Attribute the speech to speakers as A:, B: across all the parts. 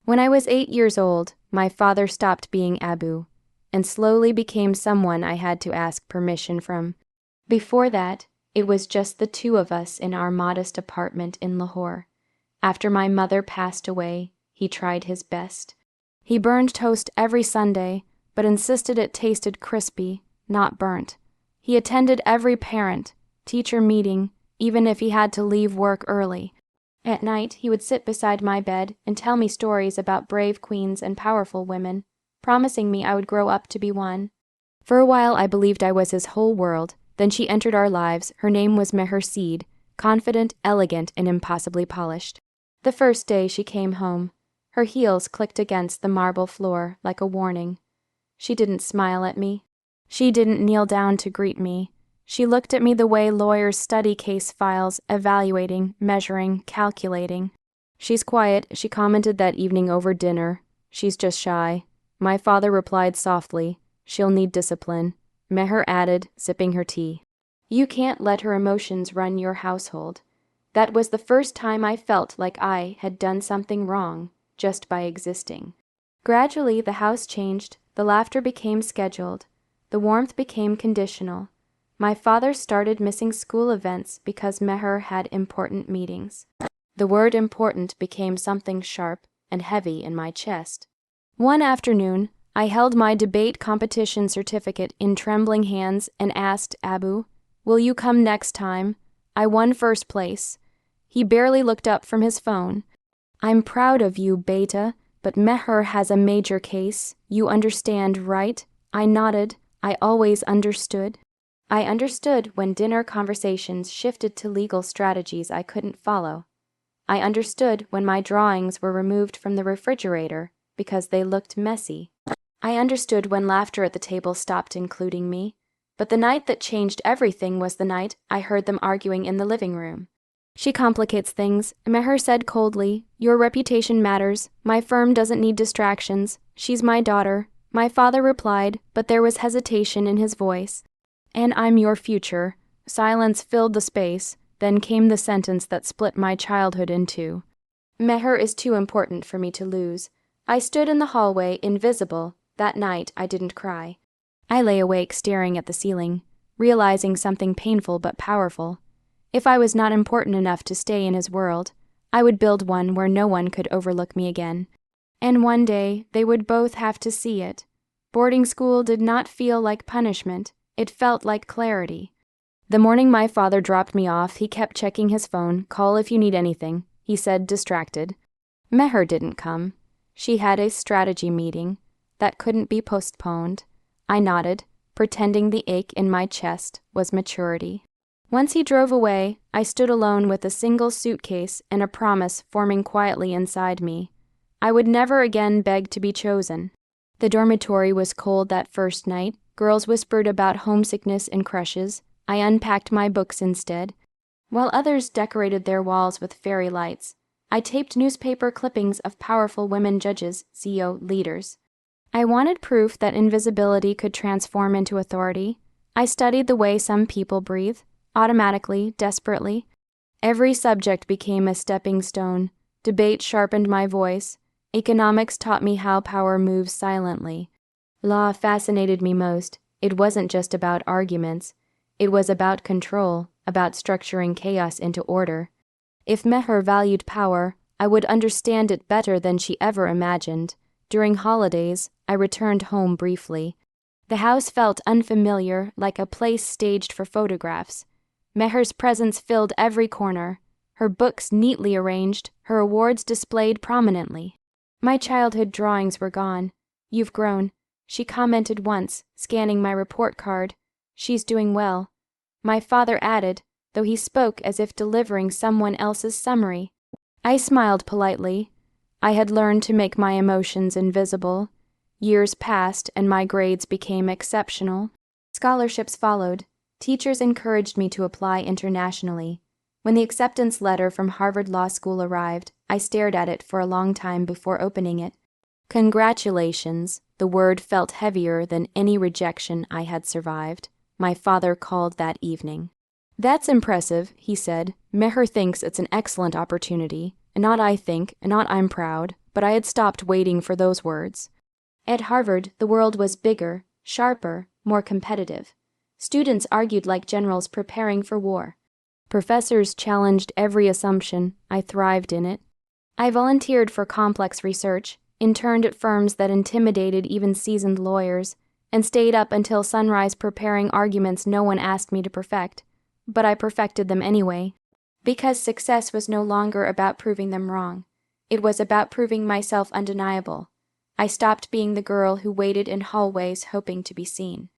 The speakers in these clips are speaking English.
A: When I was 8 years old, my father stopped being Abu and slowly became someone I had to ask permission from. Before that, it was just the two of us in our modest apartment in Lahore. After my mother passed away, he tried his best. He burned toast every Sunday, but insisted it tasted crispy, not burnt. He attended every parent-teacher meeting, even if he had to leave work early. At night, he would sit beside my bed and tell me stories about brave queens and powerful women, promising me I would grow up to be one. For a while, I believed I was his whole world. Then she entered our lives. Her name was Meher Seed, confident, elegant, and impossibly polished. The first day she came home, her heels clicked against the marble floor like a warning. She didn't smile at me. She didn't kneel down to greet me. She looked at me the way lawyers study case files, evaluating, measuring, calculating. "She's quiet," she commented that evening over dinner. "She's just shy." My father replied softly, "She'll need discipline." Meher added, sipping her tea, "You can't let her emotions run your household." That was the first time I felt like I had done something wrong, just by existing. Gradually, the house changed. The laughter became scheduled. The warmth became conditional. My father started missing school events because Meher had important meetings. The word important became something sharp and heavy in my chest. One afternoon, I held my debate competition certificate in trembling hands and asked Abu, "Will you come next time? I won first place." He barely looked up from his phone. "I'm proud of you, Beta, but Meher has a major case. You understand, right?" I nodded. I always understood. I understood when dinner conversations shifted to legal strategies I couldn't follow. I understood when my drawings were removed from the refrigerator because they looked messy. I understood when laughter at the table stopped including me. But the night that changed everything was the night I heard them arguing in the living room. "She complicates things," Meher said coldly. "Your reputation matters. My firm doesn't need distractions. She's my daughter." My father replied, but there was hesitation in his voice. "And I'm your future." Silence filled the space. Then came the sentence that split my childhood in two. "Meher is too important for me to lose." I stood in the hallway, invisible. That night, I didn't cry. I lay awake staring at the ceiling, realizing something painful but powerful. If I was not important enough to stay in his world, I would build one where no one could overlook me again. And one day, they would both have to see it. Boarding school did not feel like punishment. It felt like clarity. The morning my father dropped me off, he kept checking his phone. "Call if you need anything," he said, distracted. Meher didn't come. She had a strategy meeting that couldn't be postponed. I nodded, pretending the ache in my chest was maturity. Once he drove away, I stood alone with a single suitcase and a promise forming quietly inside me. I would never again beg to be chosen. The dormitory was cold that first night. Girls whispered about homesickness and crushes. I unpacked my books instead. While others decorated their walls with fairy lights, I taped newspaper clippings of powerful women judges, CEO leaders. I wanted proof that invisibility could transform into authority. I studied the way some people breathe, automatically, desperately. Every subject became a stepping stone. Debate sharpened my voice. Economics taught me how power moves silently. Law fascinated me most. It wasn't just about arguments. It was about control, about structuring chaos into order. If Meher valued power, I would understand it better than she ever imagined. During holidays, I returned home briefly. The house felt unfamiliar, like a place staged for photographs. Meher's presence filled every corner, her books neatly arranged, her awards displayed prominently. My childhood drawings were gone. "You've grown," she commented once, scanning my report card. "She's doing well." My father added, though he spoke as if delivering someone else's summary. I smiled politely. I had learned to make my emotions invisible. Years passed and my grades became exceptional. Scholarships followed. Teachers encouraged me to apply internationally. When the acceptance letter from Harvard Law School arrived, I stared at it for a long time before opening it. Congratulations. The word felt heavier than any rejection I had survived. My father called that evening. "That's impressive," he said. "Meher thinks it's an excellent opportunity. Not I think, not I'm proud, but but I had stopped waiting for those words. At Harvard, the world was bigger, sharper, more competitive. Students argued like generals preparing for war. Professors challenged every assumption. I thrived in it. I volunteered for complex research, interned at firms that intimidated even seasoned lawyers, and stayed up until sunrise preparing arguments no one asked me to perfect. But I perfected them anyway. Because success was no longer about proving them wrong. It was about proving myself undeniable. I stopped being the girl who waited in hallways hoping to be seen.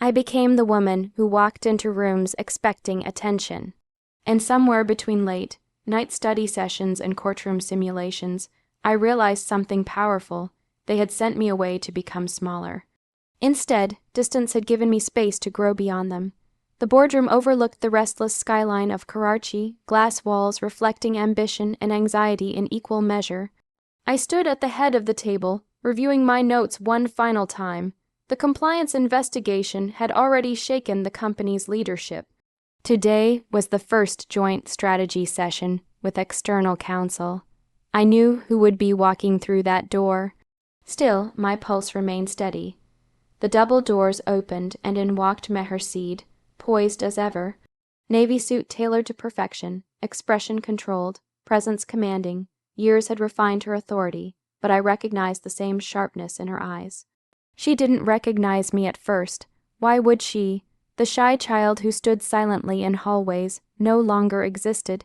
A: I became the woman who walked into rooms expecting attention. And somewhere between late night study sessions and courtroom simulations, I realized something powerful. They had sent me away to become smaller. Instead, distance had given me space to grow beyond them. The boardroom overlooked the restless skyline of Karachi, glass walls reflecting ambition and anxiety in equal measure. I stood at the head of the table, reviewing my notes one final time. The compliance investigation had already shaken the company's leadership. Today was the first joint strategy session with external counsel. I knew who would be walking through that door. Still, my pulse remained steady. The double doors opened, and in walked Meher Seed, poised as ever. Navy suit tailored to perfection, expression controlled, presence commanding. Years had refined her authority, but I recognized the same sharpness in her eyes. She didn't recognize me at first. Why would she? The shy child who stood silently in hallways no longer existed.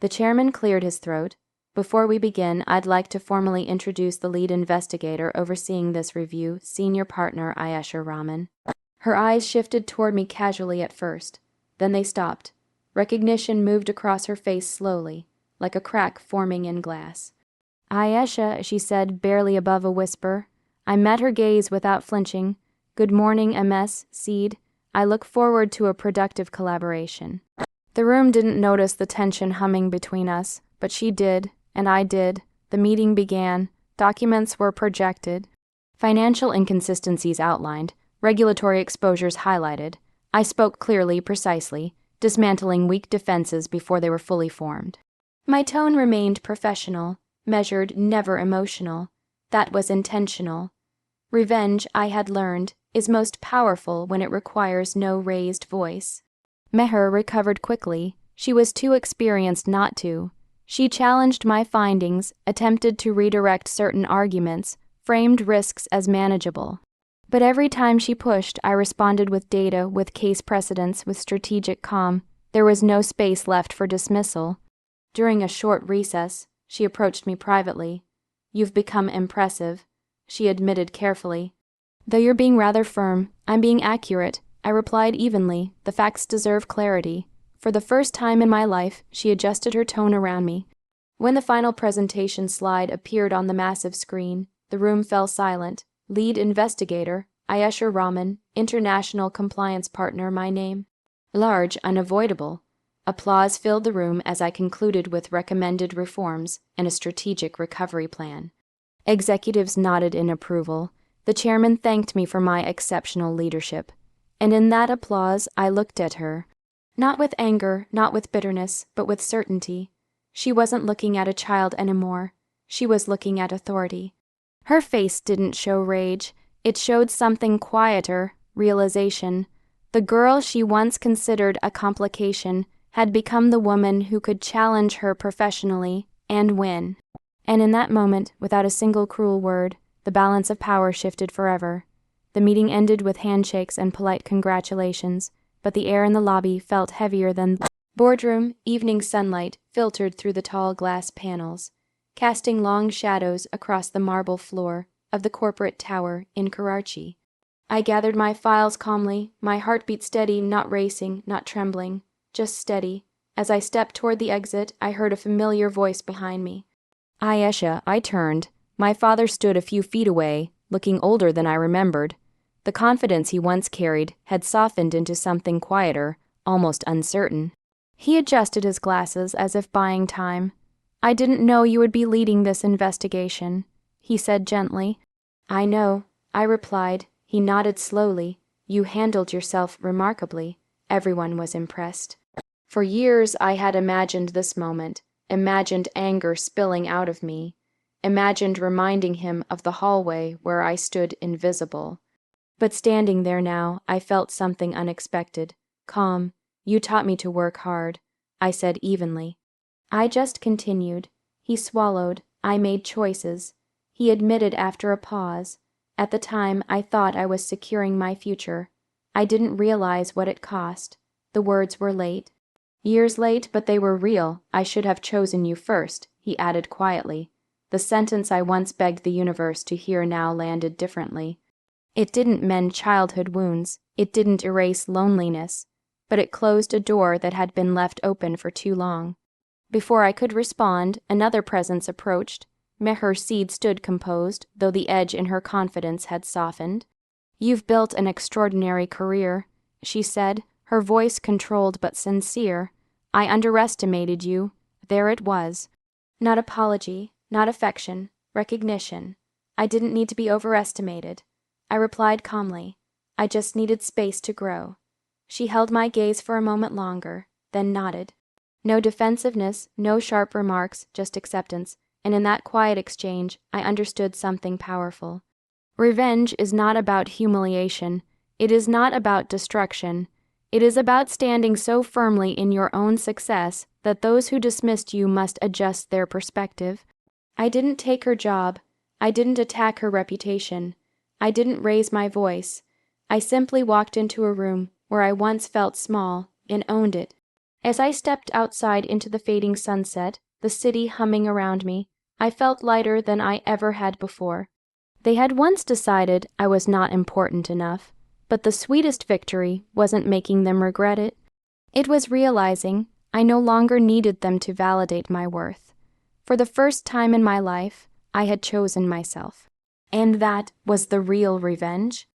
A: The chairman cleared his throat. Before we begin, I'd like to formally introduce the lead investigator overseeing this review, senior partner Ayesha Rahman. Her eyes shifted toward me casually at first. Then they stopped. Recognition moved across her face slowly, like a crack forming in glass. Ayesha, she said, barely above a whisper. I met her gaze without flinching. Good morning, MS, Seed. I look forward to a productive collaboration. The room didn't notice the tension humming between us, but she did, and I did. The meeting began. Documents were projected. Financial inconsistencies outlined. Regulatory exposures highlighted. I spoke clearly, precisely, dismantling weak defenses before they were fully formed. My tone remained professional, measured, never emotional. That was intentional. Revenge, I had learned, is most powerful when it requires no raised voice. Meher recovered quickly. She was too experienced not to. She challenged my findings, attempted to redirect certain arguments, framed risks as manageable. But every time she pushed, I responded with data, with case precedents, with strategic calm. There was no space left for dismissal. During a short recess, she approached me privately. You've become impressive, she admitted carefully. Though you're being rather firm, I'm being accurate, I replied evenly. The facts deserve clarity. For the first time in my life, she adjusted her tone around me. When the final presentation slide appeared on the massive screen, the room fell silent. Lead investigator, Ayesha Rahman, international compliance partner, my name. Large, unavoidable. Applause filled the room as I concluded with recommended reforms and a strategic recovery plan. Executives nodded in approval. The chairman thanked me for my exceptional leadership. And in that applause, I looked at her. Not with anger, not with bitterness, but with certainty. She wasn't looking at a child anymore. She was looking at authority. Her face didn't show rage. It showed something quieter, realization. The girl she once considered a complication had become the woman who could challenge her professionally and win. And in that moment, without a single cruel word, the balance of power shifted forever. The meeting ended with handshakes and polite congratulations, but the air in the lobby felt heavier than. Boardroom, evening sunlight filtered through the tall glass panels, casting long shadows across the marble floor of the corporate tower in Karachi. I gathered my files calmly, my heartbeat steady, not racing, not trembling, just steady. As I stepped toward the exit, I heard a familiar voice behind me. Ayesha, I turned. My father stood a few feet away, looking older than I remembered. The confidence he once carried had softened into something quieter, almost uncertain. He adjusted his glasses as if buying time. I didn't know you would be leading this investigation, he said gently. I know, I replied. He nodded slowly. You handled yourself remarkably. Everyone was impressed. For years I had imagined this moment, imagined anger spilling out of me, imagined reminding him of the hallway where I stood invisible. But standing there now, I felt something unexpected. Calm. You taught me to work hard, I said evenly. I just continued. He swallowed. I made choices. He admitted after a pause. At the time, I thought I was securing my future. I didn't realize what it cost. The words were late. Years late, but they were real. I should have chosen you first, he added quietly. The sentence I once begged the universe to hear now landed differently. It didn't mend childhood wounds. It didn't erase loneliness. But it closed a door that had been left open for too long. Before I could respond, another presence approached. Meher Seed stood composed, though the edge in her confidence had softened. You've built an extraordinary career, she said, her voice controlled but sincere. I underestimated you. There it was. Not apology, not affection, recognition. I didn't need to be overestimated. I replied calmly. I just needed space to grow. She held my gaze for a moment longer, then nodded. No defensiveness, no sharp remarks, just acceptance, and in that quiet exchange, I understood something powerful. Revenge is not about humiliation. It is not about destruction. It is about standing so firmly in your own success that those who dismissed you must adjust their perspective. I didn't take her job. I didn't attack her reputation. I didn't raise my voice. I simply walked into a room where I once felt small and owned it. As I stepped outside into the fading sunset, the city humming around me, I felt lighter than I ever had before. They had once decided I was not important enough, but the sweetest victory wasn't making them regret it. It was realizing I no longer needed them to validate my worth. For the first time in my life, I had chosen myself. And that was the real revenge.